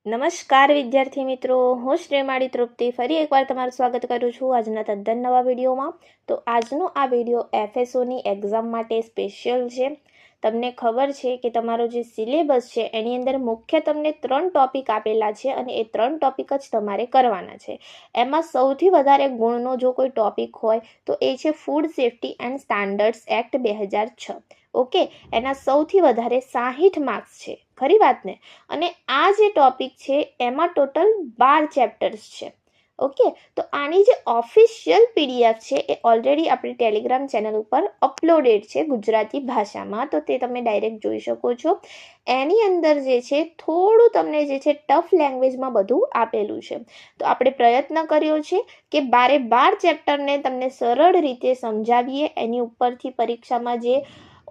નમસ્કાર વિદ્યાર્થી મિત્રો, હું શ્રેમાળી તૃપ્તિ ફરી એકવાર તમારું સ્વાગત કરું છું આજના તદ્દન નવા વિડીયોમાં. તો આજનો આ વિડીયો એફએસઓની એક્ઝામ માટે સ્પેશિયલ છે. તમને ખબર છે કે તમારો જે સિલેબસ છે એની અંદર મુખ્ય તમને 3 ટોપિક આપેલા છે અને એ 3 ટોપિક જ તમારે કરવાના છે. એમાં સૌથી વધારે ગુણનો જો કોઈ ટોપિક હોય તો એ છે food safety and standards act 2006. Okay, એના સૌથી વધારે 60 માર્ક્સ છે. ખરી વાત ને? અને આ જે ટોપિક છે એમાં ટોટલ 12 ચેપ્ટર્સ છે. ઓકે, તો આની જે ઓફિશિયલ પીડીએફ છે એ ઓલરેડી આપણી ટેલિગ્રામ ચેનલ ઉપર અપલોડેડ છે ગુજરાતી ભાષામાં, તો તે તમે ડાયરેક્ટ જોઈ શકો છો. એની અંદર જે છે થોડું તમને જે છે ટફ લેંગ્વેજમાં બધું આપેલું છે. તો આપણે પ્રયત્ન કર્યો છે કે 12 ચેપ્ટરને તમને સરળ રીતે સમજાવીએ. એની ઉપરથી પરીક્ષામાં જે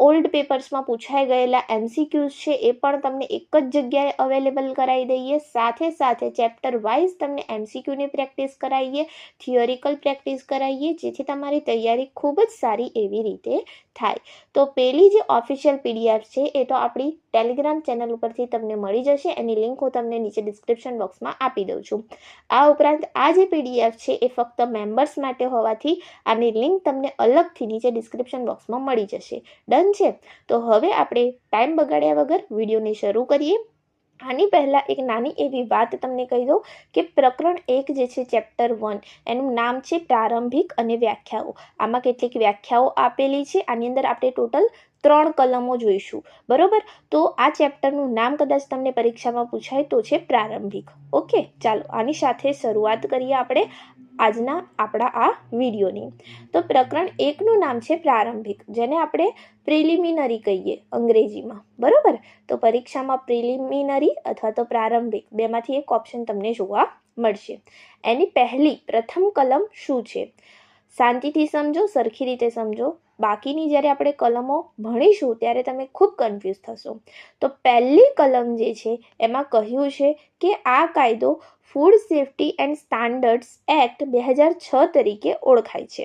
ઓલ્ડ પેપર્સમાં પૂછાઈ ગયેલા એમસીક્યુઝ છે એ પણ તમને એક જ જગ્યાએ અવેલેબલ કરાવી દઈએ. સાથે સાથે ચેપ્ટર વાઇઝ તમને એમસીક્યુની પ્રેક્ટિસ કરાવીએ, થિયોરિકલ પ્રેક્ટિસ કરાવીએ, જેથી તમારી તૈયારી ખૂબ જ સારી એવી રીતે થાય. તો પેલી જે ઓફિશિયલ પીડીએફ છે એ તો આપણી ટેલિગ્રામ ચેનલ ઉપરથી તમને મળી જશે. એની લિંક હું તમને નીચે ડિસ્ક્રિપ્શન બોક્સમાં આપી દઉં છું. આ ઉપરાંત આ જે પીડીએફ છે એ ફક્ત મેમ્બર્સ માટે હોવાથી આની લિંક તમને અલગથી નીચે ડિસ્ક્રિપ્શન બોક્સમાં મળી જશે. ડન છે? તો હવે આપણે ટાઈમ બગાડ્યા વગર વિડીયોને શરૂ કરીએ. આની પહેલાં એક નાની એવી વાત તમને કહી દઉં કે પ્રકરણ 1 જે છે ચેપ્ટર 1 એનું નામ છે પ્રારંભિક અને વ્યાખ્યાઓ. આમાં કેટલીક વ્યાખ્યાઓ આપેલી છે. આની અંદર આપણે ટોટલ 3 કલમો જોઈશું. બરોબર, તો આ ચેપ્ટરનું નામ કદાચ તમને પરીક્ષામાં પૂછાય તો છે પ્રારંભિક. ઓકે, ચાલો આની સાથે શરૂઆત કરીએ આપણે આજના આપણા આ વિડીયોની. તો પ્રકરણ 1નું નામ છે પ્રારંભિક, જેને આપણે પ્રિલિમિનરી કહીએ અંગ્રેજીમાં. બરોબર, તો પરીક્ષામાં પ્રિલિમિનરી અથવા તો પ્રારંભિક બેમાંથી એક ઓપ્શન તમને જોવા મળશે. એની પ્રથમ કલમ શું છે? શાંતિથી સમજો, સરખી રીતે સમજો. બાકીની જ્યારે આપણે કલમો ભણીશું ત્યારે તમે ખૂબ કન્ફ્યુઝ થશો. તો પહેલી કલમ જે છે એમાં કહ્યું છે કે આ કાયદો food safety and standards act 2006 તરીકે ઓળખાય છે.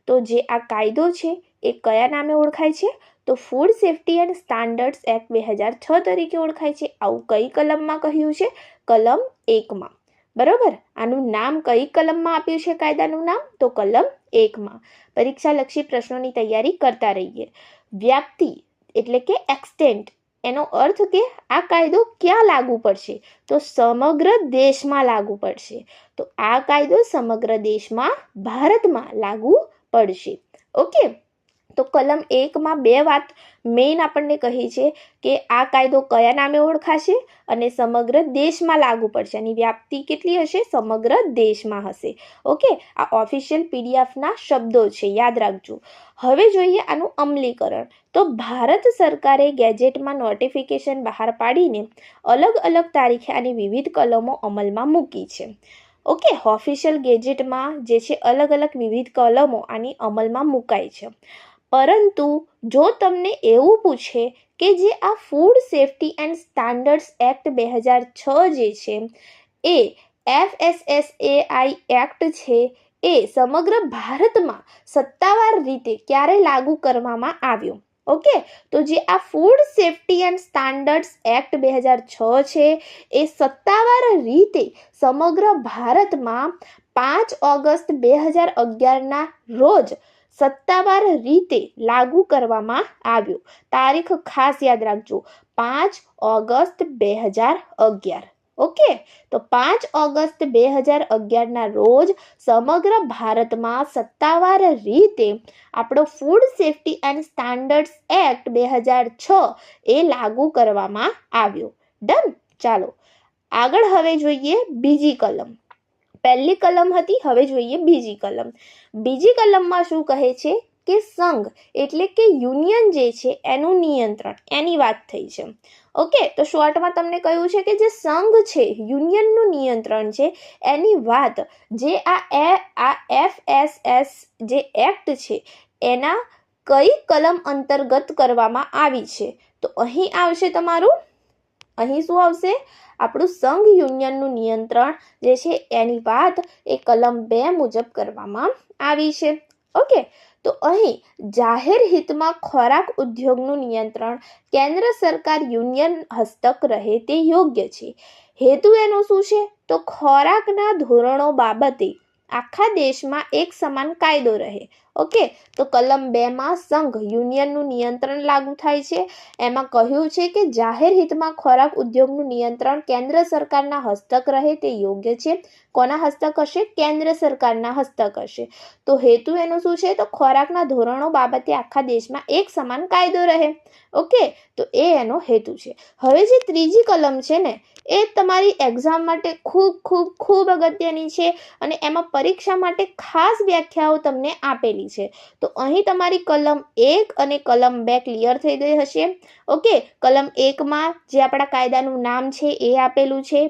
તો જે આ કાયદો છે એ કયા નામે ઓળખાય છે? તો food safety and standards act 2006 તરીકે ઓળખાય છે. આવું કઈ કલમમાં કહ્યું છે? કલમ 1માં. બરોબર, આનું નામ કઈ કલમમાં આપ્યું છે કાયદાનું નામ? તો કલમ 1માં. પરીક્ષાલક્ષી પ્રશ્નોની તૈયારી કરતા રહીએ. વ્યાપ્તિ એટલે કે એક્સટેન્ટ, એનો અર્થ કે આ કાયદો ક્યાં લાગુ પડશે? તો સમગ્ર દેશમાં લાગુ પડશે. તો આ કાયદો સમગ્ર દેશમાં, ભારતમાં લાગુ પડશે. ઓકે, તો કલમ 1માં 2 વાત મેઇન આપણને કહી છે કે આ કાયદો કયા નામે ઓળખાશે અને સમગ્ર દેશમાં લાગુ પડશે. એની વ્યાપ્તિ કેટલી હશે? સમગ્ર દેશમાં હશે. ઓકે, આ ઓફિશિયલ પીડીએફના શબ્દો છે, યાદ રાખજો. હવે જોઈએ આનું અમલીકરણ. તો ભારત સરકારે ગેજેટમાં નોટિફિકેશન બહાર પાડીને અલગ અલગ તારીખે આની વિવિધ કલમો અમલમાં મૂકી છે. ઓકે, ઓફિશિયલ ગેજેટમાં જે છે અલગ અલગ વિવિધ કલમો આની અમલમાં મુકાય છે. પરંતુ જો તમને એવું પૂછે કે જે આ food safety and standards act 2006 જે છે એ FSSAI એક્ટ છે એ સમગ્ર ભારતમાં સત્તાવાર રીતે ક્યારે લાગુ કરવામાં આવ્યો? ઓકે, તો જે આ food safety and standards act 2006 છે એ સત્તાવાર રીતે સમગ્ર ભારતમાં 5 ઓગસ્ટ 2011ના રોજ સત્તાવાર રીતે લાગુ કરવામાં આવ્યો. તારીખ ખાસ યાદ રાખજો, 5 ઓગસ્ટ 2011. ઓકે, તો 5 ઓગસ્ટ 2011ના રોજ સમગ્ર ભારતમાં સત્તાવાર રીતે આપણો food safety and standards act 2006 એ લાગુ કરવામાં આવ્યો. ડન. ચાલો આગળ હવે જોઈએ બીજી કલમ. પહેલી કલમ હતી, હવે જોઈએ બીજી કલમ. બીજી કલમમાં શું કહે છે કે સંઘ એટલે કે યુનિયન જે છે એનું નિયંત્રણ, એની વાત થઈ છે. ઓકે, તો શોર્ટમાં તમને કહ્યું છે કે જે સંઘ છે, યુનિયનનું નિયંત્રણ છે, એની વાત જે આ FSS જે એક્ટ છે એના કઈ કલમ અંતર્ગત કરવામાં આવી છે? તો અહીં આવશે તમારું, અહીં શું આવશે? આપણું સંઘ યુનિયનનું નિયંત્રણ જે છે એની વાત એ કલમ 2 મુજબ કરવામાં આવી છે. ઓકે, તો અહીં જાહેર હિતમાં ખોરાક ઉદ્યોગનું નિયંત્રણ કેન્દ્ર સરકાર યુનિયન હસ્તક રહે તે યોગ્ય છે. હેતુ એનો શું છે? તો ખોરાકના ધોરણો બાબતે આખા દેશમાં એક સમાન કાયદો રહે. ઓકે, તો કલમ 2 માં સંઘ યુનિયનનું નિયંત્રણ લાગુ થાય છે. એમાં કહ્યું છે કે જાહેર હિતમાં ખોરાક ઉદ્યોગનું નિયંત્રણ કેન્દ્ર સરકારના હસ્તક રહે તે યોગ્ય છે. કોના હસ્તક હશે? કેન્દ્ર સરકારના હસ્તક હશે. તો હેતુ એનો શું છે? તો ખોરાકના ધોરણો બાબતે આખા દેશમાં એક સમાન કાયદો રહે. ઓકે, તો એ એનો હેતુ છે. હવે જે ત્રીજી કલમ છે ને, એ તમારી એક્ઝામ માટે ખૂબ ખૂબ ખૂબ અગત્યની છે અને એમાં પરીક્ષા માટે ખાસ વ્યાખ્યાઓ તમને આપેલી છે. તો અહીં તમારી કલમ 1 અને કલમ 2 ક્લિયર થઈ ગઈ હશે. ઓકે, કલમ 1 માં જે આપણા કાયદાનું નામ છે એ આપેલું છે,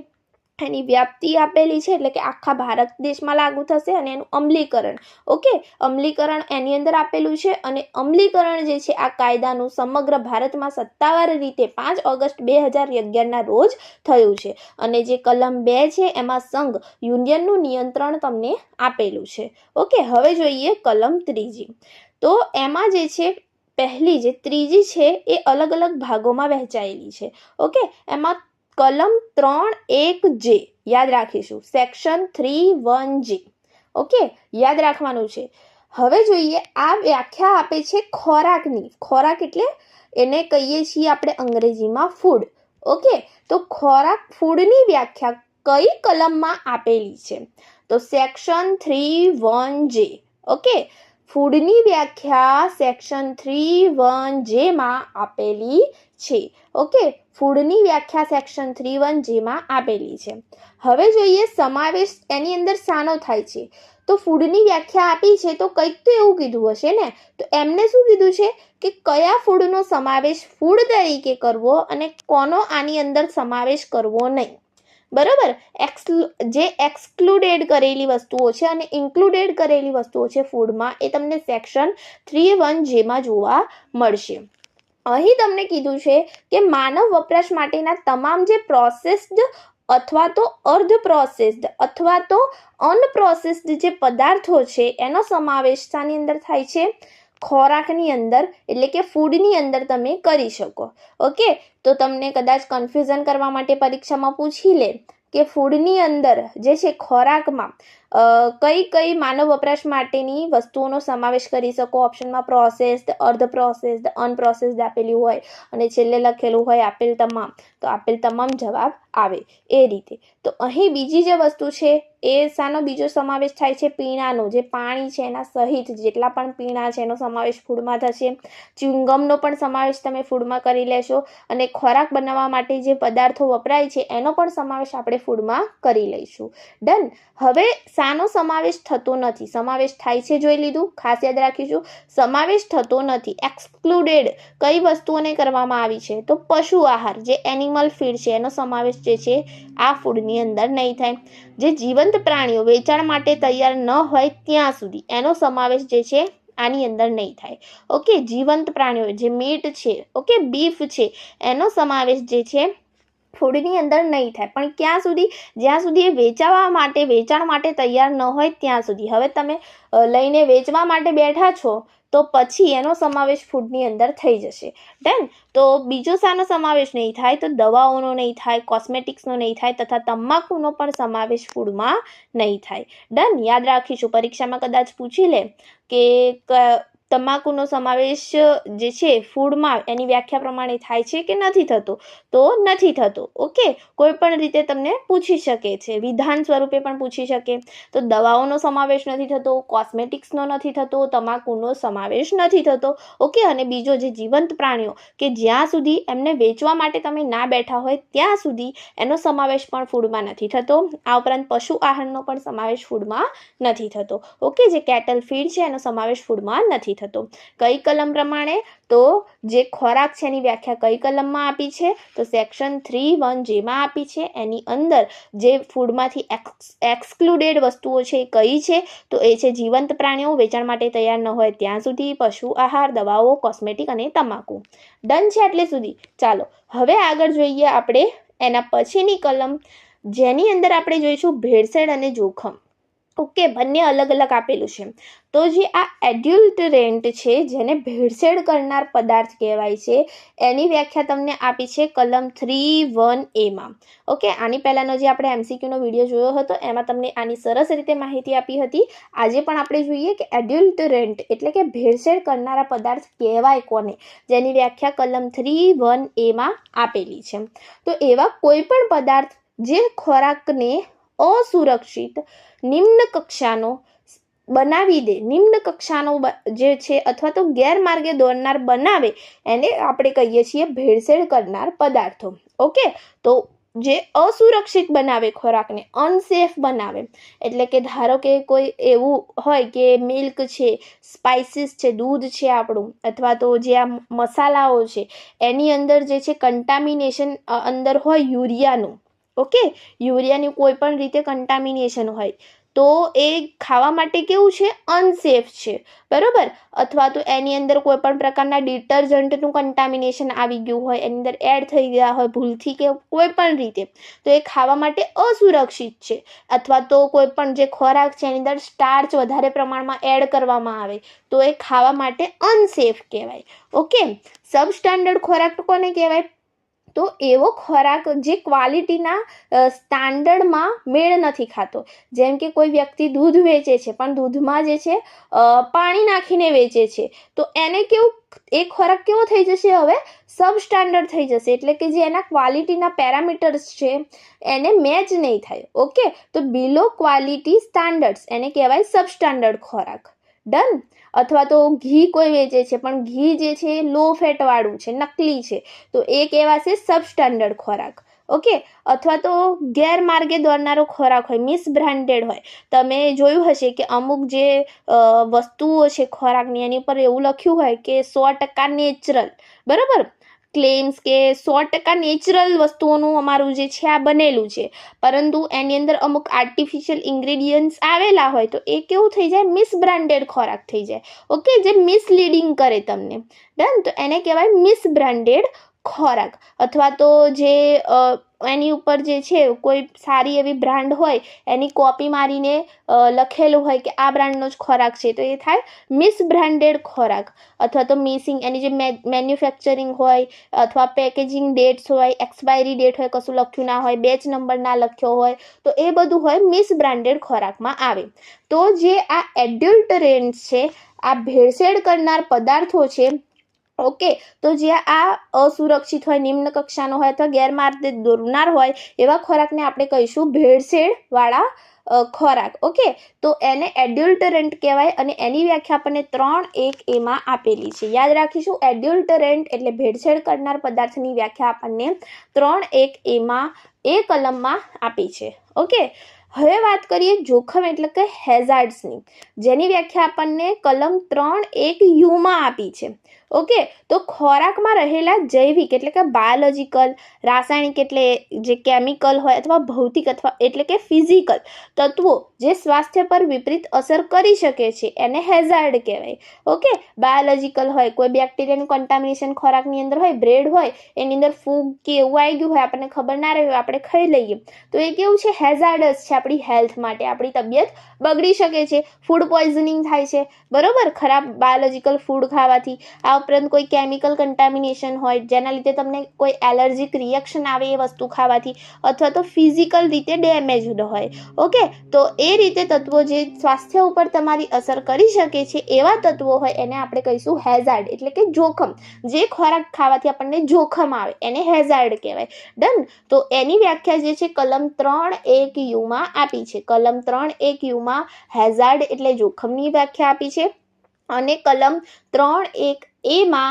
એની વ્યાપ્તિ આપેલી છે, એટલે કે આખા ભારત દેશમાં લાગુ થશે, અને એનું અમલીકરણ. ઓકે, અમલીકરણ એની અંદર આપેલું છે, અને અમલીકરણ જે છે આ કાયદાનું સમગ્ર ભારતમાં સત્તાવાર રીતે 5 ઓગસ્ટ 2011ના રોજ થયું છે. અને જે કલમ 2 છે એમાં સંઘ યુનિયનનું નિયંત્રણ તમને આપેલું છે. ઓકે, હવે જોઈએ કલમ 3. તો એમાં જે છે પહેલી જે ત્રીજી છે એ અલગ અલગ ભાગોમાં વહેંચાયેલી છે. ઓકે, એમાં કલમ 3(1)J યાદ રાખીશું, સેક્શન 3(1)J. ઓકે, યાદ રાખવાનું છે. હવે જોઈએ, આ વ્યાખ્યા આપે છે ખોરાકની. ખોરાક એટલે એને કહીએ છીએ આપણે અંગ્રેજીમાં ફૂડ. ઓકે, તો ખોરાક, ફૂડની વ્યાખ્યા કઈ કલમમાં આપેલી છે? તો સેક્શન 3(1)J. ઓકે, ફૂડની વ્યાખ્યા સેક્શન 3(1)J માં આપેલી છે. ઓકે, ફૂડની વ્યાખ્યા સેક્શન 3(1)J માં આપેલી છે. હવે જોઈએ સમાવેશ એની અંદર શાનો થાય છે. તો ફૂડની વ્યાખ્યા આપી છે તો કંઈક તો એવું કીધું હશે ને. તો એમને શું કીધું છે કે કયા ફૂડનો સમાવેશ ફૂડ તરીકે કરવો અને કોનો આની અંદર સમાવેશ કરવો નહીં. બરાબર, જે એક્સક્લુડેડ કરેલી વસ્તુઓ છે અને ઇન્ક્લુડેડ કરેલી વસ્તુઓ છે ફૂડમાં, એ તમને સેક્શન 3(1)J માં જોવા મળશે. અહીં તમને કીધું છે કે માનવ વપરાશ માટેના તમામ જે પ્રોસેસ્ડ અથવા તો અર્ધ પ્રોસેસ્ડ અથવા તો અનપ્રોસેસ્ડ જે પદાર્થો છે એનો સમાવેશ શાની અંદર થાય છે? ખોરાકની અંદર, એટલે કે ફૂડની અંદર તમે કરી શકો. ઓકે, તો તમને કદાચ કન્ફ્યુઝન કરવા માટે પરીક્ષામાં પૂછી લે કે ફૂડની અંદર જે છે ખોરાકમાં કઈ માનવ વપરાશ માટેની વસ્તુઓનો સમાવેશ કરી શકો. ઓપ્શનમાં પ્રોસેસ્ડ, અર્ધ પ્રોસેસ્ડ, અનપ્રોસેસ્ડ આપેલી હોય અને છેલ્લે લખેલું હોય આપેલ તમામ. તો આપેલ તમામ જવાબ આવે એ રીતે. તો અહીં બીજી જે વસ્તુ છે એ શાનો બીજો સમાવેશ થાય છે? પીણાનો, જે પાણી છે એના સહિત જેટલા પણ પીણા છે એનો સમાવેશ ફૂડમાં થશે. ચ્યુઇંગમનો પણ સમાવેશ તમે ફૂડમાં કરી લેશો, અને ખોરાક બનાવવા માટે જે પદાર્થો વપરાય છે એનો પણ સમાવેશ આપણે ફૂડમાં કરી લઈશું. ડન. હવે શાનો સમાવેશ થતો નથી? સમાવેશ થાય છે જોઈ લીધું, ખાસ યાદ રાખીશું. સમાવેશ થતો નથી, એક્સક્લુડેડ કઈ વસ્તુઓને કરવામાં આવી છે? તો પશુ આહાર, જે એનિમલ ફીડ છે એનો સમાવેશ જે છે આ ફૂડની અંદર નહીં થાય. જે જીવંત પ્રાણીઓ વેચાણ માટે તૈયાર ન હોય ત્યાં સુધી એનો સમાવેશ જે છે આની અંદર નહીં થાય. ઓકે, જીવંત પ્રાણીઓ જે મીટ છે, ઓકે, બીફ છે, એનો સમાવેશ જે છે ફૂડની અંદર નહીં થાય. પણ ક્યાં સુધી? જ્યાં સુધી એ વેચાણ માટે તૈયાર ન હોય ત્યાં સુધી. હવે તમે લઈને વેચવા માટે બેઠા છો તો પછી એનો સમાવેશ ફૂડની અંદર થઈ જશે. ડન. તો બીજો શાનો સમાવેશ નહીં થાય? તો દવાઓનો નહીં થાય, કોસ્મેટિક્સનો નહીં થાય, તથા તમાકુનો પણ સમાવેશ ફૂડમાં નહીં થાય. ડન. યાદ રાખીશું, પરીક્ષામાં કદાચ પૂછી લે કે તમાકુનો સમાવેશ જે છે ફૂડમાં એની વ્યાખ્યા પ્રમાણે થાય છે કે નથી થતો? તો નથી થતો. ઓકે, કોઈ પણ રીતે તમને પૂછી શકે છે, વિધાન સ્વરૂપે પણ પૂછી શકે. તો દવાઓનો સમાવેશ નથી થતો, કોસ્મેટિક્સનો નથી થતો, તમાકુનો સમાવેશ નથી થતો. ઓકે, અને બીજો જે જીવંત પ્રાણીઓ કે જ્યાં સુધી એમને વેચવા માટે તમે ના બેઠા હોય ત્યાં સુધી એનો સમાવેશ પણ ફૂડમાં નથી થતો. આ ઉપરાંત પશુ આહારનો પણ સમાવેશ ફૂડમાં નથી થતો. ઓકે, જે કેટલ ફીડ છે એનો સમાવેશ ફૂડમાં નથી થતો. કઈ કલમ પ્રમાણે? તો જે ખોરાક છે એની વ્યાખ્યા કઈ કલમમાં આપી છે? તો સેક્શન 3(1)J માં આપી છે. એની અંદર જે ફૂડમાંથી એક્સક્લુડેડ વસ્તુઓ છે એ કઈ છે? તો એ છે જીવંત પ્રાણીઓ વેચાણ માટે તૈયાર ન હોય ત્યાં સુધી, પશુ આહાર, દવાઓ, કોસ્મેટિક અને તમાકુ. ડન છે આટલે સુધી? ચાલો હવે આગળ જોઈએ આપણે એના પછીની કલમ, જેની અંદર આપણે જોઈશું ભેળસેળ અને જોખમ. ઓકે, બંને અલગ અલગ આપેલું છે. તો જે આ એડલ્ટરેન્ટ છે, જેને ભેળસેળ કરનાર પદાર્થ કહેવાય છે, એની વ્યાખ્યા તમને આપી છે કલમ 3(1)A ઓકે, આની પહેલાંનો જે આપણે MCQનો વિડીયો જોયો હતો એમાં તમને આની સરસ રીતે માહિતી આપી હતી. આજે પણ આપણે જોઈએ કે એડલ્ટરેન્ટ એટલે કે ભેળસેળ કરનારા પદાર્થ કહેવાય કોને, જેની વ્યાખ્યા કલમ 3(1)A આપેલી છે. તો એવા કોઈ પણ પદાર્થ જે ખોરાકને અસુરક્ષિત નિમ્ન કક્ષાનો બનાવી દે, નિમ્ન કક્ષાનો જે છે અથવા તો ગેરમાર્ગે દોરનાર બનાવે, એને આપણે કહીએ છીએ ભેળસેળ કરનાર પદાર્થો. ઓકે, તો જે અસુરક્ષિત બનાવે ખોરાકને, અનસેફ બનાવે, એટલે કે ધારો કે કોઈ એવું હોય કે મિલ્ક છે, સ્પાઇસીસ છે, દૂધ છે આપણું, અથવા તો જે આ મસાલાઓ છે એની અંદર જે છે કન્ટામિનેશન અંદર હોય યુરિયાનું. ઓકે, યુરિયાની કોઈ પણ રીતે કન્ટામિનેશન હોય તો એ ખાવા માટે કેવું છે, અનસેફ છે, બરાબર. અથવા તો એની અંદર કોઈ પણ પ્રકારના ડિટર્જન્ટનું કન્ટામિનેશન આવી ગયું હોય, એની અંદર એડ થઈ ગયા હોય ભૂલથી કે કોઈ પણ રીતે, તો એ ખાવા માટે અસુરક્ષિત છે. અથવા તો કોઈ પણ જે ખોરાક છે એની અંદર સ્ટાર્ચ વધારે પ્રમાણમાં એડ કરવામાં આવે તો એ ખાવા માટે અનસેફ કહેવાય. ઓકે, સબસ્ટાન્ડર્ડ ખોરાક કોને કહેવાય? તો એવો ખોરાક જે ક્વોલિટીના સ્ટાન્ડર્ડમાં મેળ નથી ખાતો. જેમ કે કોઈ વ્યક્તિ દૂધ વેચે છે પણ દૂધમાં જે છે પાણી નાખીને વેચે છે, તો એને કેવું, એ ખોરાક કેવો થઈ જશે, હવે સબસ્ટાન્ડર્ડ થઈ જશે, એટલે કે જે એના ક્વોલિટીના પેરામીટર્સ છે એને મેચ નહીં થાય. ઓકે, તો બિલો ક્વોલિટી સ્ટાન્ડર્ડ્સ એને કહેવાય સબસ્ટાન્ડર્ડ ખોરાક. ડન. અથવા તો ઘી કોઈ વેચે છે પણ ઘી જે છે એ લો ફેટવાળું છે, નકલી છે, તો એ કહેવાશે સબસ્ટાન્ડર્ડ ખોરાક. ઓકે, અથવા તો ગેરમાર્ગે દોરનારો ખોરાક હોય, મિસબ્રાન્ડેડ હોય. તમે જોયું હશે કે અમુક જે વસ્તુઓ છે ખોરાકની, એની ઉપર એવું લખ્યું હોય કે 100% નેચરલ, બરાબર, ક્લેમ્સ કે 100% નેચરલ વસ્તુઓનું અમારું જે છે આ બનેલું છે, પરંતુ એની અંદર અમુક આર્ટિફિશિયલ ઇન્ગ્રેડિયન્ટ્સ આવેલા હોય તો એ કેવું થઈ જાય, મિસબ્રાન્ડેડ ખોરાક થઈ જાય. ઓકે, જે મિસલીડિંગ કરે તમને. ડન. તો એને કહેવાય મિસબ્રાન્ડેડ ખોરાક. અથવા તો જે એની ઉપર જે છે કોઈ સારી એવી બ્રાન્ડ હોય એની કોપી મારીને લખેલું હોય કે આ બ્રાન્ડનો જ ખોરાક છે, તો એ થાય મિસબ્રાન્ડેડ ખોરાક. અથવા તો મિસિંગ, એની જે મેન્યુફેક્ચરિંગ હોય અથવા પેકેજિંગ ડેટ્સ હોય, એક્સપાયરી ડેટ હોય, કશું લખ્યું ના હોય, બેચ નંબર ના લખ્યો હોય, તો એ બધું હોય મિસબ્રાન્ડેડ ખોરાકમાં આવે. તો જે આ એડલ્ટરેન્ટ્સ છે, આ ભેળસેળ કરનાર પદાર્થો છે, ઓકે, તો જે આ અસુરક્ષિત હોય, નિમ્ન કક્ષાનો હોય અથવા ગેરમાર્ગે દોરનાર હોય એવા ખોરાકને આપણે કહીશું ભેળસેળવાળા ખોરાક. ઓકે, તો એને એડલ્ટરન્ટ કહેવાય અને એની વ્યાખ્યા આપણને 3(1)A આપેલી છે. યાદ રાખીશું, એડલ્ટરન્ટ એટલે ભેળસેળ કરનાર પદાર્થની વ્યાખ્યા આપણને 3(1)A એ કલમમાં આપી છે. ઓકે, હવે વાત કરીએ જોખમ એટલે કે હેઝાર્ડ્સની, જેની વ્યાખ્યા આપણને કલમ 3(1)U આપી છે. ઓકે, તો ખોરાકમાં રહેલા જૈવિક એટલે કે બાયોલોજિકલ, રાસાયણિક એટલે જે કેમિકલ હોય, અથવા ભૌતિક અથવા એટલે કે ફિઝિકલ તત્વો જે સ્વાસ્થ્ય પર વિપરીત અસર કરી શકે છે એને હેઝાર્ડ કહેવાય. ઓકે, બાયોલોજિકલ હોય, કોઈ બેક્ટેરિયાનું કન્ટામિનેશન ખોરાકની અંદર હોય, બ્રેડ હોય એની અંદર ફૂગ કે એવું આવી ગયું હોય, આપણને ખબર ના રહી હોય, આપણે ખાઈ લઈએ, તો એ કેવું છે, હેઝાર્ડસ છે આપણી હેલ્થ માટે, આપણી તબિયત બગડી શકે છે, ફૂડ પોઈઝનિંગ થાય છે, બરાબર, ખરાબ બાયોલોજિકલ ફૂડ ખાવાથી. આ ઉપરાંત કોઈ કેમિકલ કન્ટામિનેશન હોય જેના લીધે તમને કોઈ એલર્જીક રિએક્શન આવે એ વસ્તુ ખાવાથી, અથવા તો ફિઝિકલ રીતે ડેમેજડ હોય. ઓકે, તો એ રીતે તત્વો જે સ્વાસ્થ્ય ઉપર તમારી અસર કરી શકે છે એવા તત્વો હોય એને આપણે કહીશું હેઝાર્ડ એટલે કે જોખમ. જે ખોરાક ખાવાથી આપણને જોખમ આવે એને હેઝાર્ડ કહેવાય. ડન. તો એની વ્યાખ્યા જે છે કલમ 3(1)U આપી છે. કલમ 3(1)U હેઝાર્ડ એટલે જોખમની વ્યાખ્યા આપી છે અને કલમ 3(1)A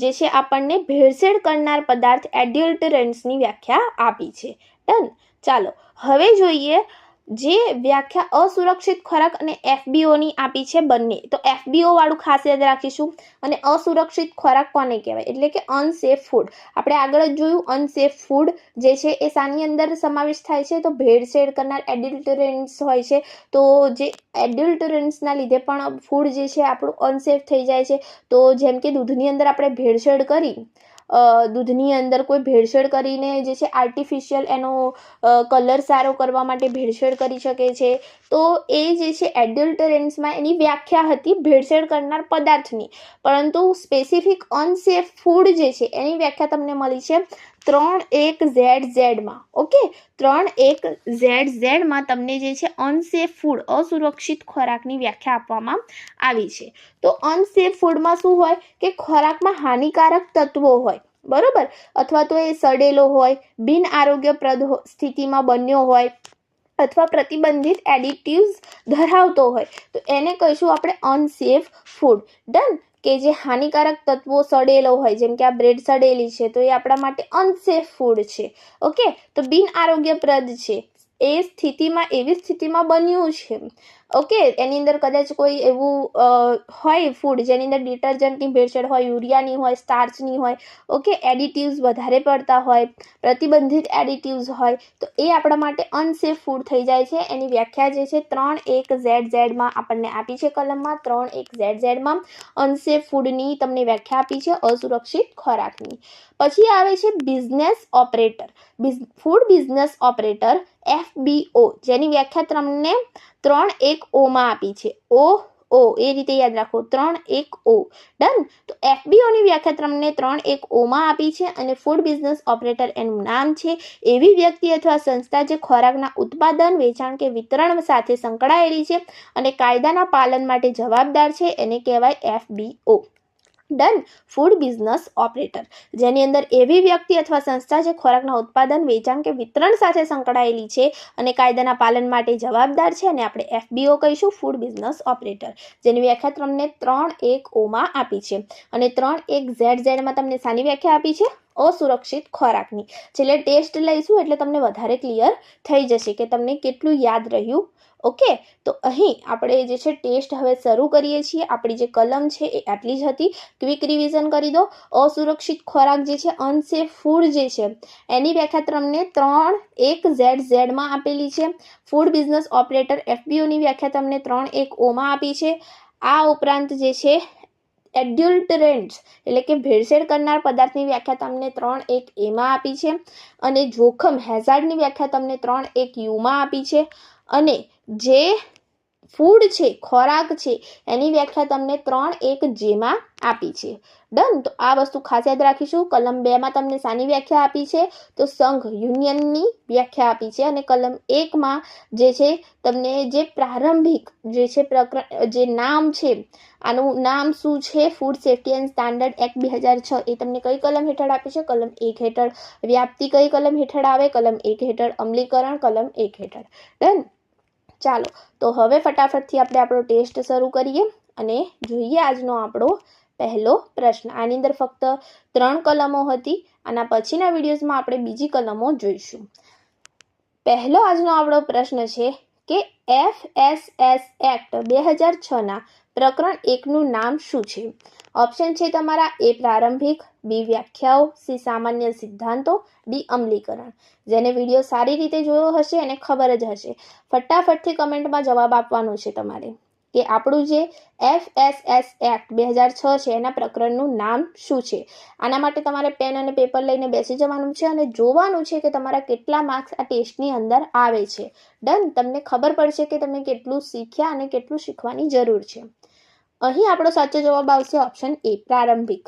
જે છે આપણને ભેળસેળ કરનાર પદાર્થ એડલ્ટરન્ટ્સની વ્યાખ્યા આપી છે. ડન. ચાલો હવે જોઈએ જે વ્યાખ્યા અસુરક્ષિત ખોરાક અને FBOની આપી છે બંને. તો FBO વાળું ખાસ યાદ રાખીશું. અને અસુરક્ષિત ખોરાક કોને કહેવાય એટલે કે અનસેફ ફૂડ. આપણે આગળ જ જોયું અનસેફ ફૂડ જે છે એ શાની અંદર સમાવેશ થાય છે, તો ભેળસેળ કરનાર એડલ્ટરન્ટ્સ હોય છે. તો જે એડલ્ટરન્ટ્સના લીધે પણ ફૂડ જે છે આપણું અનસેફ થઈ જાય છે. તો જેમ કે દૂધની અંદર આપણે ભેળસેળ કરી દૂધની અંદર કોઈ ભેળસેળ કરીને જે છે આર્ટિફિશિયલ એનો કલર સારો કરવા માટે ભેળસેળ કરી શકે છે. તો એ જે છે એડલ્ટરન્ટ્સમાં એની વ્યાખ્યા હતી ભેળસેળ કરનાર પદાર્થની, પરંતુ સ્પેસિફિક અનસેફ ફૂડ જે છે એની વ્યાખ્યા તમને મળી છે 3.1ZZ માં. ઓકે, 3.1ZZ માં તમને જે છે અનસેફ ફૂડ, અસુરક્ષિત ખોરાકની વ્યાખ્યા આપવામાં આવી છે. તો અનસેફ ફૂડમાં શું હોય કે ખોરાકમાં હાનિકારક તત્વો હોય, બરોબર, અથવા તો એ સડેલો હોય, બિન આરોગ્યપ્રદ સ્થિતિમાં બન્યો હોય અથવા પ્રતિબંધિત એડિટિવ્સ ધરાવતો હોય, તો એને કહીશું આપણે અનસેફ ફૂડ. ડન. કે જે હાનિકારક તત્વો સડેલો હોય, જેમ કે આ બ્રેડ સડેલી છે તો એ આપણા માટે અનસેફ ફૂડ છે. ઓકે, તો બિન આરોગ્યપ્રદ છે, એ સ્થિતિમાં, એવી સ્થિતિમાં બન્યું છે. ઓકે, એની અંદર કદાચ કોઈ એવું હોય ફૂડ જેની અંદર ડિટર્જન્ટની ભેળસેળ હોય, યુરિયાની હોય, સ્ટાર્ચની હોય, ઓકે, એડિટિવ્સ વધારે પડતા હોય, પ્રતિબંધિત એડિટિવ્સ હોય, તો એ આપણા માટે અનસેફ ફૂડ થઈ જાય છે. એની વ્યાખ્યા જે છે 3.1ZZ માં આપણને આપી છે કલમમાં. 3.1ZZ માં અનસેફ ફૂડની તમને વ્યાખ્યા આપી છે, અસુરક્ષિત ખોરાકની. પછી આવે છે business operator, food business operator FBO, જેની વ્યાખ્યા તમને 3.1O માં આપી છે. એ રીતે યાદ રાખો, 3.1O. ડન. તો FBO ની વ્યાખ્યા તમને 3.1O માં આપી છે. અને ફૂડ બિઝનેસ ઓપરેટર એનું નામ છે એવી વ્યક્તિ અથવા સંસ્થા જે ખોરાકના ઉત્પાદન, વેચાણ કે વિતરણ સાથે સંકળાયેલી છે અને કાયદાના પાલન માટે જવાબદાર છે, એને કહેવાય FBO. Done. Food business operator, જેની અંદર એવી વ્યક્તિ અથવા સંસ્થા જે ખોરાકના ઉત્પાદન, વેચાણ કે વિતરણ સાથે સંકળાયેલી છે અને કાયદાના પાલન માટે જવાબદાર છે, અને આપણે FBO કહીશું, ફૂડ બિઝનેસ ઓપરેટર, જેની વ્યાખ્યા તમને 3.1O માં આપી છે. અને 3.1ZZ માં તમને શાની વ્યાખ્યા આપી છે? અસુરક્ષિત ખોરાકની. છેલ્લે ટેસ્ટ લઈશું એટલે તમને વધારે ક્લિયર થઈ જશે કે તમને કેટલું યાદ રહ્યું. ઓકે, તો અહીં આપણે જે છે ટેસ્ટ હવે શરૂ કરીએ છીએ. આપણી જે કલમ છે એ આટલી જ હતી. ક્વિક રિવિઝન કરી દો. અસુરક્ષિત ખોરાક જે છે, અનસેફ ફૂડ જે છે, એની વ્યાખ્યા તમને 3.1ZZ માં આપેલી છે. ફૂડ બિઝનેસ ઓપરેટર FBO ની વ્યાખ્યા તમને 3.1O માં આપી છે. આ ઉપરાંત જે છે એડલ્ટરન્ટ્સ એટલે કે ભેળસેળ કરનાર પદાર્થની વ્યાખ્યા તમને 3.1A માં આપી છે. અને જોખમ, હેઝાર્ડની વ્યાખ્યા તમને 3.1U માં આપી છે. અને જે ફૂડ છે, ખોરાક છે, એની વ્યાખ્યા તમને 3.1J માં આપી છે. ડન. તો આ વસ્તુ ખાસ યાદ રાખીશું. કલમ 2માં તમને શાની વ્યાખ્યા આપી છે? તો સંઘ, યુનિયનની વ્યાખ્યા આપી છે. અને કલમ 1માં જે છે તમને જે પ્રારંભિક જે છે જે નામ છે, આનું નામ શું છે? Food safety and standard act 2006, એ તમને કઈ કલમ હેઠળ આપી છે? કલમ 1 હેઠળ. વ્યાપ્તિ કઈ કલમ હેઠળ આવે? કલમ 1 હેઠળ. અમલીકરણ કલમ 1 હેઠળ. ડન. ચાલો, તો હવે ફટાફટથી આપણે આપણો ટેસ્ટ શરૂ કરીએ અને જોઈએ આજનો આપણો પહેલો પ્રશ્ન. આની અંદર ફક્ત 3 કલમો હતી. આના પછીના વિડીયોઝમાં આપણે બીજી કલમો જોઈશું. પહેલો આજનો આપણો પ્રશ્ન છે કે FSS એક્ટ 2006ના પ્રકરણ 1નું નામ શું છે? ઓપ્શન છે તમારા A પ્રારંભિક, B વ્યાખ્યાઓ, C સામાન્ય સિદ્ધાંતો, D અમલીકરણ. જેને વિડીયો સારી રીતે જોયો હશે એને ખબર જ હશે. ફટાફટથી કમેન્ટમાં જવાબ આપવાનો છે તમારે કે આપણું જે FSS એક્ટ 2006 છે એના પ્રકરણનું નામ શું છે. આના માટે તમારે પેન અને પેપર લઈને બેસી જવાનું છે અને જોવાનું છે કે તમારા કેટલા માર્ક્સ આ ટેસ્ટની અંદર આવે છે. ડન. તમને ખબર પડશે કે તમે કેટલું શીખ્યા અને કેટલું શીખવાની જરૂર છે. અહીં આપણો સાચો જવાબ આવશે ઓપ્શન A પ્રારંભિક.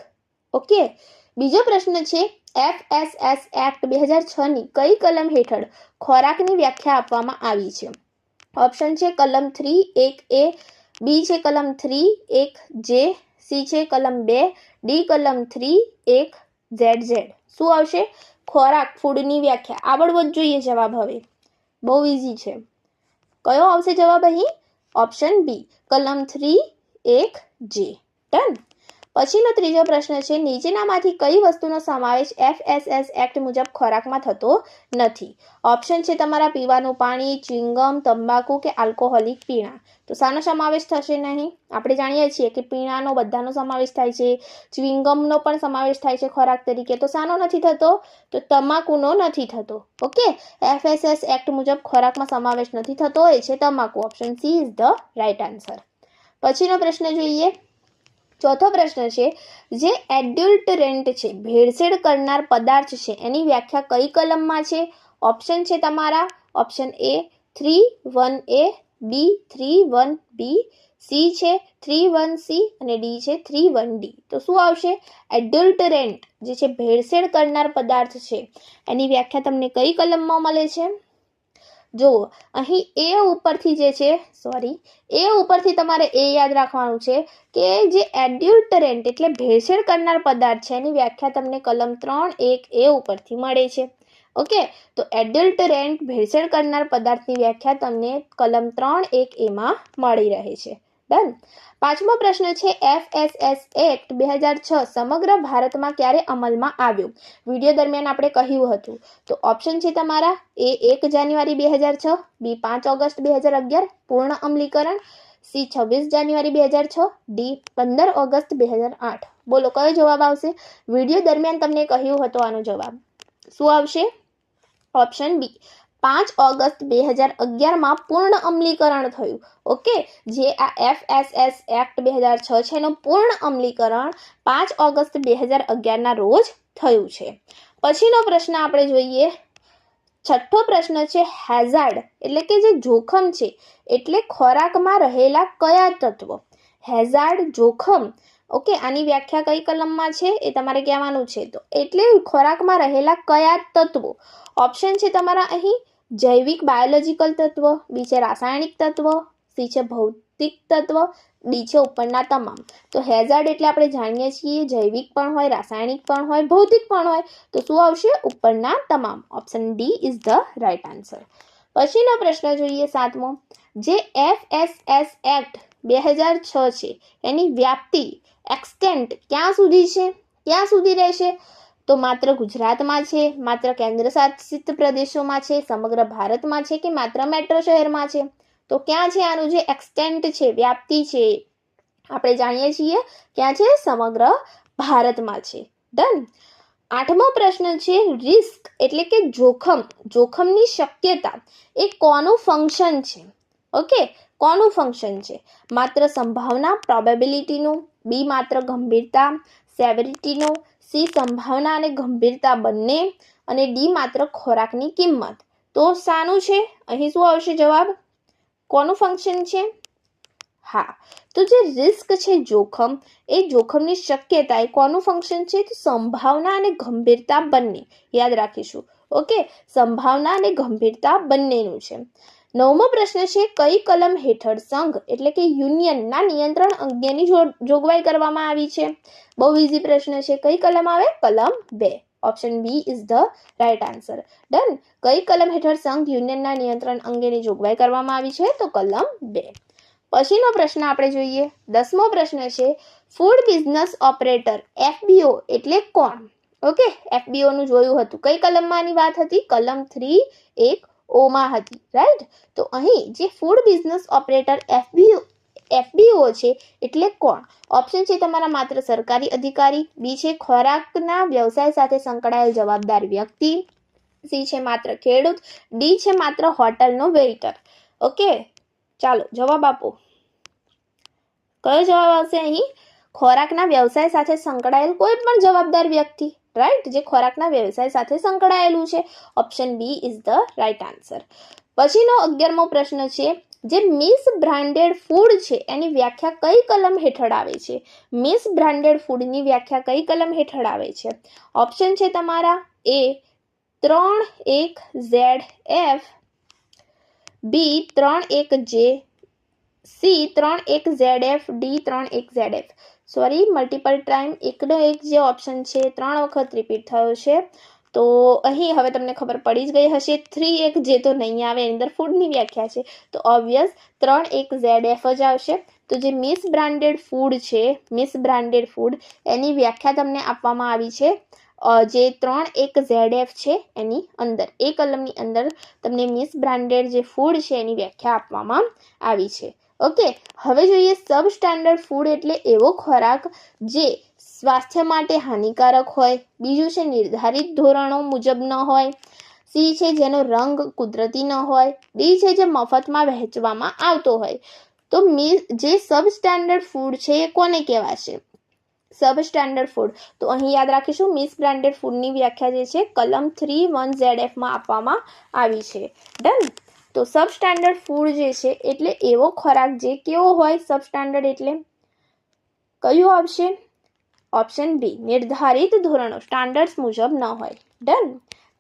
ઓકે, બીજો પ્રશ્ન છે FSS એક્ટ 2006ની કઈ કલમ હેઠળ ખોરાકની વ્યાખ્યા આપવામાં આવી છે? ઓપ્શન છે કલમ 3.1A, B છે કલમ 3.1J, C છે કલમ 2, D કલમ 3.1ZZ. શું આવશે? ખોરાક, ફૂડની વ્યાખ્યા. આવડવો જ જોઈએ જવાબ. હવે બહુ ઇઝી છે. કયો આવશે જવાબ અહીં? ઓપ્શન B કલમ 3.1J. ડન. પછીનો ત્રીજો પ્રશ્ન છે નીચેનામાંથી કઈ વસ્તુનો સમાવેશ FSS એક્ટ મુજબ ખોરાકમાં થતો નથી? ઓપ્શન છે તમારા પીવાનું પાણી, ચ્યુઇંગમ, તંબાકુ કે આલ્કોહોલિક પીણા. તો શાનો સમાવેશ થશે નહીં? આપણે જાણીએ છીએ કે પીણાનો બધાનો સમાવેશ થાય છે, ચ્યુઇંગમનો પણ સમાવેશ થાય છે ખોરાક તરીકે. તો શાનો નથી થતો? તો તમાકુનો નથી થતો. ઓકે, FSS એક્ટ મુજબ ખોરાકમાં સમાવેશ નથી થતો, એ છે તમાકુ. Option C is the right answer. પછીનો પ્રશ્ન જોઈએ. ચોથો પ્રશ્ન છે, જે એડલ્ટરેન્ટ છે, ભેળસેળ કરનાર પદાર્થ છે, એની વ્યાખ્યા કઈ કલમમાં છે? ઓપ્શન છે તમારા option A 3(1)A, B 3(1)B, C છે 3(1)C અને ડી છે 3(1)D. તો શું આવશે? એડલ્ટરેન્ટ જે છે ભેળસેળ કરનાર પદાર્થ છે, એની વ્યાખ્યા તમને કઈ કલમમાં મળે છે? જુઓ અહીં એ ઉપરથી તમારે એ યાદ રાખવાનું છે કે જે એડલ્ટરેન્ટ એટલે ભેળસેળ કરનાર પદાર્થ છે એની વ્યાખ્યા તમને કલમ 3(1)A ઉપરથી મળે છે. ઓકે, તો એડલ્ટરેન્ટ ભેળસેળ કરનાર પદાર્થની વ્યાખ્યા તમને કલમ 3(1)A માં મળી રહે છે. ડન. પાંચમો પ્રશ્ન છે, FSS એક્ટ 2006 સમગ્ર ભારતમાં ક્યારે અમલમાં આવ્યો? વિડીયો દરમિયાન આપણે કહ્યું હતું. તો ઓપ્શન છે તમારા એ 1 જાન્યુઆરી 2006, બી 5 ઓગસ્ટ 2011 પૂર્ણ અમલીકરણ, સી 26 જાન્યુઆરી 2006, ડી 15 ઓગસ્ટ 2008. બોલો કયો જવાબ આવશે? વિડીયો દરમિયાન તમને કહ્યું હતું આનો જવાબ શું આવશે? ઓપ્શન બી 5 ઓગસ્ટ 2011 પૂર્ણ અમલીકરણ થયું. ઓકે, જે આ FSS એક્ટ 2006 છે એનું પૂર્ણ અમલીકરણ 5 ઓગસ્ટ 2011 રોજ થયું છે. પછીનો પ્રશ્ન આપણે જોઈએ. છઠ્ઠો પ્રશ્ન છે, હેઝાર્ડ એટલે કે જે જોખમ છે એટલે ખોરાકમાં રહેલા કયા તત્વો? હેઝાર્ડ જોખમ. ઓકે, આની વ્યાખ્યા કઈ કલમમાં છે એ તમારે કહેવાનું છે. તો એટલે ખોરાકમાં રહેલા કયા તત્વો? ઓપ્શન છે તમારા અહીં જૈવિક બાયોલોજીકલ તત્વ, બી છે રાસાયણિક તત્વ, સી છે ભૌતિક તત્વ, ડી છે ઉપરના તમામ. તો હેઝાર્ડ એટલે આપણે જાણીએ છીએ જૈવિક પણ હોય, રાસાયણિક પણ હોય, ભૌતિક પણ હોય. તો શું આવશે? ઉપરના તમામ. Option D is the right answer. પછીનો પ્રશ્ન જોઈએ સાતમો. જે FSS એક્ટ 2006 છે એની વ્યાપ્તિ એક્સટેન્ટ ક્યાં સુધી છે, ક્યાં સુધી રહેશે? તો માત્ર ગુજરાતમાં છે, માત્ર કેન્દ્ર શાસિત પ્રદેશોમાં છે, સમગ્ર ભારતમાં છે કે માત્ર મેટ્રો શહેરમાં છે? તો ક્યાં છે આનું જે એક્સટેન્ટ છે, વ્યાપ્તિ છે, આપણે જાણીએ છીએ ક્યાં છે? સમગ્ર ભારતમાં છે. ડન. આઠમો પ્રશ્ન છે, રિસ્ક એટલે કે જોખમ, જોખમની શક્યતા એ કોનું ફંક્શન છે? ઓકે, કોનું ફંક્શન છે? માત્ર સંભાવના પ્રોબેબિલિટીનું, બી માત્ર ગંભીરતા સેવરિટીનું, સી સંભાવના અને ગંભીરતા બંને અને ડી માત્ર ખોરાકની કિંમત. તો શાનું છે અહીં? શું આવશે જવાબ? કોનું ફંક્શન છે? હા, તો જે રિસ્ક છે જોખમ, એ જોખમની શક્યતા એ કોનું ફંક્શન છે? તો સંભાવના અને ગંભીરતા બંને. યાદ રાખીશું. ઓકે, સંભાવના અને ગંભીરતા બંનેનું છે. નવમો પ્રશ્ન છે, કઈ કલમ હેઠળ સંઘ એટલે કે યુનિયનના નિયંત્રણ અંગેની જોગવાઈ કરવામાં આવી છે? બહુ ઇઝી પ્રશ્ન છે. કઈ કલમ આવે? કલમ 2. Option B is the right answer. Done. કઈ કલમ હેઠળ સંઘ યુનિયનના નિયંત્રણ અંગેની જોગવાઈ કરવામાં આવી છે? તો કલમ 2. પછીનો પ્રશ્ન આપણે જોઈએ. 10મો પ્રશ્ન છે, ફૂડ બિઝનેસ ઓપરેટર FBO એટલે કોણ? ઓકે, FBO નું જોયું હતું. કઈ કલમમાં આની વાત હતી? કલમ 3(1)O માં હતી. રાઈટ. તો અહીં જે ફૂડ બિઝનેસ ઓપરેટર FBO છે એટલે કોણ? ઓપ્શન છે તમારા માત્ર સરકારી અધિકારી, બી છે ખોરાકના વ્યવસાય સાથે સંકળાયેલ જવાબદાર વ્યક્તિ, સી છે માત્ર ખેડૂત, ડી છે માત્ર હોટલનો વેઇટર. ઓકે, ચાલો જવાબ આપો. કયો જવાબ આવશે અહીં? ખોરાકના વ્યવસાય સાથે સંકળાયેલ કોઈ પણ જવાબદાર વ્યક્તિ. રાઈટ, જે ખોરાકના વ્યવસાય સાથે સંકળાયેલું છે. Option B is the right answer. પછીનો 11મો પ્રશ્ન છે, જે મિસ બ્રાન્ડેડ ફૂડ છે એની વ્યાખ્યા કઈ કલમ હેઠળ આવે છે? મિસ બ્રાન્ડેડ ફૂડની વ્યાખ્યા કઈ કલમ હેઠળ આવે છે? ઓપ્શન છે તમારા એ 3(1)ZF, બી 3(1)J, C 3(1)ZF, D 3(1)ZF. Sorry, multiple time એકનો એક જે ઓપ્શન છે 3 વખત રિપીટ થયો છે. તો અહીં હવે તમને ખબર પડી જ ગઈ હશે. 3(1)J તો નહીં આવે, એની અંદર ફૂડની વ્યાખ્યા છે. તો ઓબ્વિયસ 3(1)ZF જ આવશે. તો જે મિસ બ્રાન્ડેડ ફૂડ છે, મિસ બ્રાન્ડેડ ફૂડ એની વ્યાખ્યા તમને આપવામાં આવી છે જે 3(1)ZF છે એની અંદર. એ કલમની અંદર તમને મિસ બ્રાન્ડેડ જે ફૂડ છે એની વ્યાખ્યા આપવામાં આવી છે. ઓકે, હવે જોઈએ સબ સ્ટાન્ડર્ડ ફૂડ એટલે એવો ખોરાક જે સ્વાસ્થ્ય માટે હાનિકારક હોય, બીજું છે નિર્ધારિત ધોરણો મુજબ ન હોય, સી છે જેનો રંગ કુદરતી ન હોય, ડી છે જે મફતમાં વહેંચવામાં આવતો હોય. તો જે સબ સ્ટાન્ડર્ડ ફૂડ છે એ કોને કહેવાશે? સબ સ્ટાન્ડર્ડ ફૂડ, તો અહીં યાદ રાખીશું મિસ બ્રાન્ડેડ ફૂડની વ્યાખ્યા જે છે કલમ 3(1) માં આપવામાં આવી છે. ડન. તો સબ સ્ટાન્ડર્ડ ફૂડ જે છે એટલે એવો ખોરાક જે કેવો હોય, સબ સ્ટાન્ડર્ડ એટલે કયું આવશે? ઓપ્શન બી, નિર્ધારિત ધોરણો સ્ટાન્ડર્ડ્સ મુજબ ન હોય. ડન.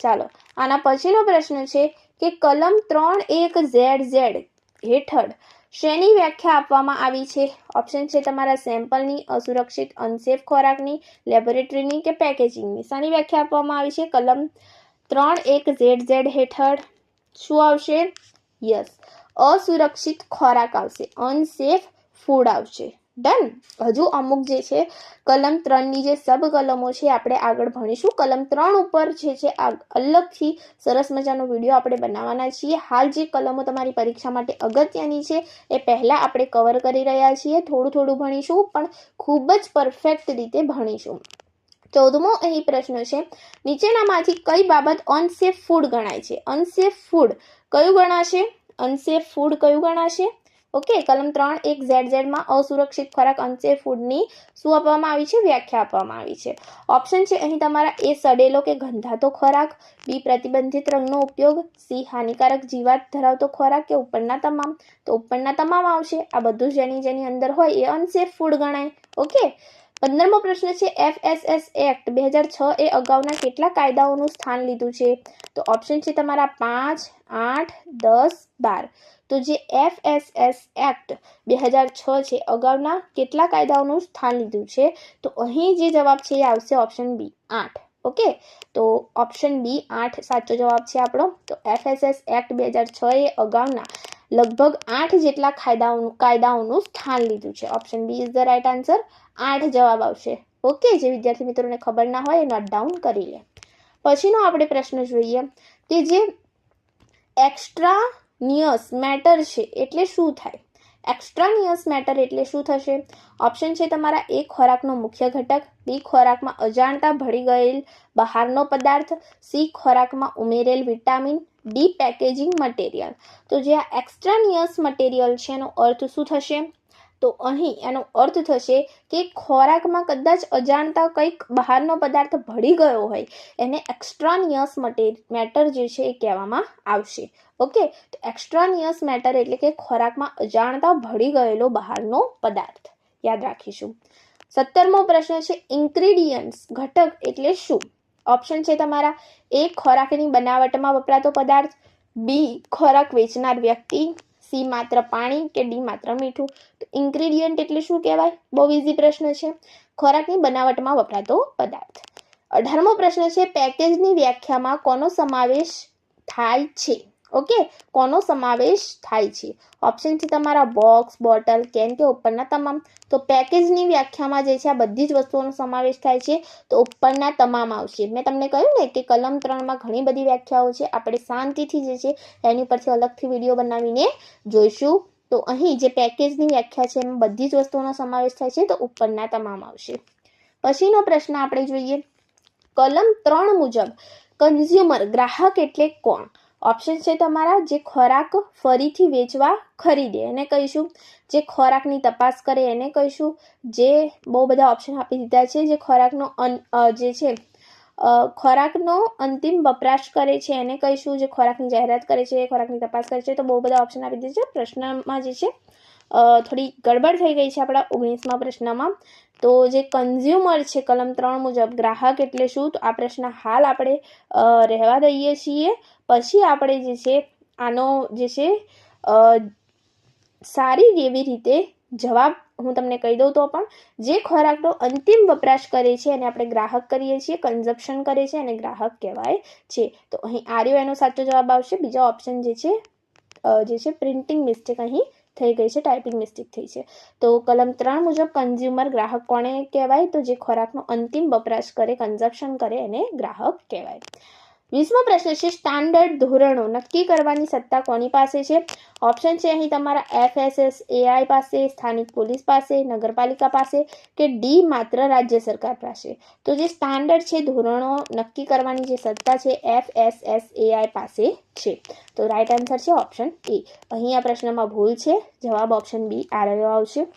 ચાલો, આના પછીનો પ્રશ્ન છે કે કલમ 3(1) હેઠળ શેની વ્યાખ્યા આપવામાં આવી છે? ઓપ્શન છે તમારા સેમ્પલની, અસુરક્ષિત અનસેફ ખોરાકની, લેબોરેટરીની કે પેકેજિંગની. શાની વ્યાખ્યા આપવામાં આવી છે કલમ 3(1) હેઠળ? શું આવશે? યસ, અસુરક્ષિત ખોરાક આવશે, અનસેફ ફૂડ આવશે. ડન. હજુ અમુક જે છે કલમ 3ની જે સબ કલમો છે આપણે આગળ ભણીશું. કલમ 3 ઉપર છે અલગથી સરસ મજાનો વિડીયો આપણે બનાવવાના છીએ. હાલ જે કલમો તમારી પરીક્ષા માટે અગત્યની છે એ પહેલા આપણે કવર કરી રહ્યા છીએ. થોડું થોડું ભણીશું પણ ખૂબ જ પરફેક્ટ રીતે ભણીશું. 14મો અહીં પ્રશ્ન છે, નીચેનામાંથી કઈ બાબત અનસેફ ફૂડ ગણાય છે? અનસેફ ફૂડ કયું ગણાશે? અનસેફ ફૂડ કયું ગણાશે? ઓકે, કલમ 3(1) માં અસુરક્ષિત ખોરાક અનસેફ ફૂડની શું આપવામાં આવી છે? વ્યાખ્યા આપવામાં આવી છે. ઓપ્શન છે અહીં તમારા એ સડેલો કે ગંધાતો ખોરાક, બી પ્રતિબંધિત રંગનો ઉપયોગ, સી હાનિકારક જીવાત ધરાવતો ખોરાક કે ઉપરના તમામ. તો ઉપરના તમામ આવશે. આ બધું જેની અંદર હોય એ અનસેફ ફૂડ ગણાય. ઓકે. 15મો પ્રશ્ન છે, FSS એક્ટ 2006 એ અગાઉના કેટલા કાયદાઓનું સ્થાન લીધું છે? તો ઓપ્શન છે તમારા 5, 8, 10, 12. તો જે FSS એક્ટ 2006 છે અગાઉના કેટલા કાયદાઓનું સ્થાન લીધું છે? તો અહીં જે જવાબ છે એ આવશે ઓપ્શન બી, 8. ઓકે, તો ઓપ્શન બી 8 સાચો જવાબ છે આપણો. તો FSS એક્ટ 2006 એ અગાઉના લગભગ 8 જેટલા કાયદાઓનું સ્થાન લીધું છે. Option B is the right answer. 8 જવાબ આવશે. ઓકે, જે વિદ્યાર્થી મિત્રોને ખબર ના હોય એ નોટ ડાઉન કરી લે. પછીનો આપણે પ્રશ્ન જોઈએ કે જે એક્સ્ટ્રાનિયસ મેટર છે એટલે શું થાય? એક્સ્ટ્રાનિયસ મેટર એટલે શું થશે? ઓપ્શન છે તમારા એ ખોરાકનો મુખ્ય ઘટક, બી ખોરાકમાં અજાણતા ભળી ગયેલ બહારનો પદાર્થ, સી ખોરાકમાં ઉમેરેલ વિટામિન, ડી પેકેજિંગ મટીરિયલ. તો જે આ એક્સ્ટ્રાનિયસ મટીરિયલ છે એનો અર્થ શું થશે? તો અહીં એનો અર્થ થશે કે ખોરાકમાં કદાચ અજાણતા કંઈક બહારનો પદાર્થ ભળી ગયો હોય એને એક્સ્ટ્રાનિયસ મેટર જે છે એ કહેવામાં આવશે. ઓકે, તો એક્સ્ટ્રાનિયસ મેટર એટલે કે ખોરાકમાં અજાણતા ભળી ગયેલો બહારનો પદાર્થ. યાદ રાખીશું. 17મો પ્રશ્ન છે, ઇન્ગ્રેડિયન્ટ્સ ઘટક એટલે શું? ઓપ્શન છે તમારા એ ખોરાકની બનાવટમાં વપરાતો પદાર્થ, બી ખોરાક વેચનાર વ્યક્તિ, સી માત્ર પાણી કે ડી માત્ર મીઠું. તો ઇન્ગ્રેડિયન્ટ એટલે શું કહેવાય? બહુ ઇઝી પ્રશ્ન છે. ખોરાકની બનાવટમાં વપરાતો પદાર્થ. 18મો પ્રશ્ન છે, પેકેજની વ્યાખ્યામાં કોનો સમાવેશ થાય છે? ઓકે, કોનો સમાવેશ થાય છે? ઓપ્શન છે તમારા બોક્સ, બોટલ, કેન કે ઉપરના તમામ. તો પેકેજની વ્યાખ્યામાં જે છે આ બધી જ વસ્તુઓનો સમાવેશ થાય છે તો ઉપરના તમામ આવશે. મેં તમને કહ્યું ને કે કલમ 3માં ઘણી બધી વ્યાખ્યાઓ છે. આપણે શાંતિથી જે છે એની પરથી અલગથી વિડીયો બનાવીને જોઈશું. તો અહીં જે પેકેજની વ્યાખ્યા છે એમાં બધી જ વસ્તુઓનો સમાવેશ થાય છે તો ઉપરના તમામ આવશે. પછીનો પ્રશ્ન આપણે જોઈએ, કલમ 3 મુજબ કન્ઝ્યુમર ગ્રાહક એટલે કોણ? ઓપ્શન છે તમારા જે ખોરાક ફરીથી વેચવા ખરીદે એને કહીશું, જે ખોરાકની તપાસ કરે એને કહીશું, જે બહુ બધા ઓપ્શન આપી દીધા છે, જે ખોરાકનો જે છે ખોરાકનો અંતિમ વપરાશ કરે છે એને કહીશું, જે ખોરાકની જાહેરાત કરે છે, ખોરાકની તપાસ કરે છે. તો બહુ બધા ઓપ્શન આપી દીધા છે. પ્રશ્નમાં જે છે થોડી ગડબડ થઈ ગઈ છે આપણા 19મા પ્રશ્નમાં. તો જે કન્ઝ્યુમર છે કલમ 3 મુજબ ગ્રાહક એટલે શું? તો આ પ્રશ્ન હાલ આપણે રહેવા દઈએ છીએ. પછી આપણે જે છે આનો જે છે સારી એવી રીતે જવાબ હું તમને કહી દઉં તો પણ જે ખોરાકનો અંતિમ વપરાશ કરે છે એને આપણે ગ્રાહક કરીએ છીએ, કન્ઝપ્શન કરે છે અને ગ્રાહક કહેવાય છે. તો અહીં આર્યો એનો સાચો જવાબ આવશે. બીજો ઓપ્શન જે છે પ્રિન્ટિંગ મિસ્ટેક અહીં થઈ ગઈ છે, ટાઈપિંગ મિસ્ટેક થઈ છે. તો કલમ 3 મુજબ કન્ઝ્યુમર ગ્રાહક કોને કહેવાય? તો જે ખોરાકનો અંતિમ વપરાશ કરે, કન્ઝપ્શન કરે એને ગ્રાહક કહેવાય. 20મો પ્રશ્ન છે, સ્ટાન્ડર્ડ ધોરણો નક્કી કરવાની સત્તા કોની પાસે છે? ઓપ્શન છે અહીં તમારા FSSAI પાસે, સ્થાનિક પોલીસ પાસે, નગરપાલિકા પાસે કે ડી માત્ર રાજ્ય સરકાર પાસે. તો જે સ્ટાન્ડર્ડ છે ધોરણો નક્કી કરવાની જે સત્તા છે FSSAI પાસે છે. તો રાઈટ આન્સર છે ઓપ્શન એ. અહીં આ પ્રશ્નમાં ભૂલ છે. જવાબ ઓપ્શન બી આર્યો આવશે.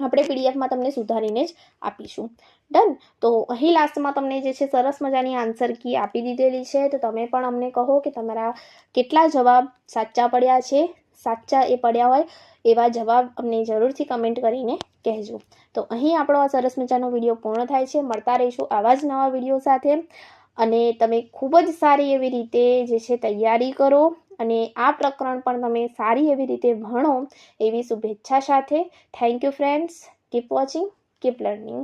આપણે પીડીએફમાં તમને સુધારીને જ આપીશું. ડન. તો અહીં લાસ્ટમાં તમને જે છે સરસ મજાની આન્સર કી આપી દીધેલી છે. તો તમે પણ અમને કહો કે તમારા કેટલા જવાબ સાચા પડ્યા છે. સાચા એ પડ્યા હોય એવા જવાબ અમને જરૂરથી કમેન્ટ કરીને કહેજો. તો અહીં આપણો આ સરસ મજાનો વિડીયો પૂર્ણ થાય છે. મળતા રહીશું આવા જ નવા વિડીયો સાથે. અને તમે ખૂબ જ સારી એવી રીતે જે છે તૈયારી કરો અને આ પ્રકરણ પણ તમે સારી એવી રીતે ભણો એવી શુભેચ્છા સાથે. Thank you friends. Keep watching, keep learning.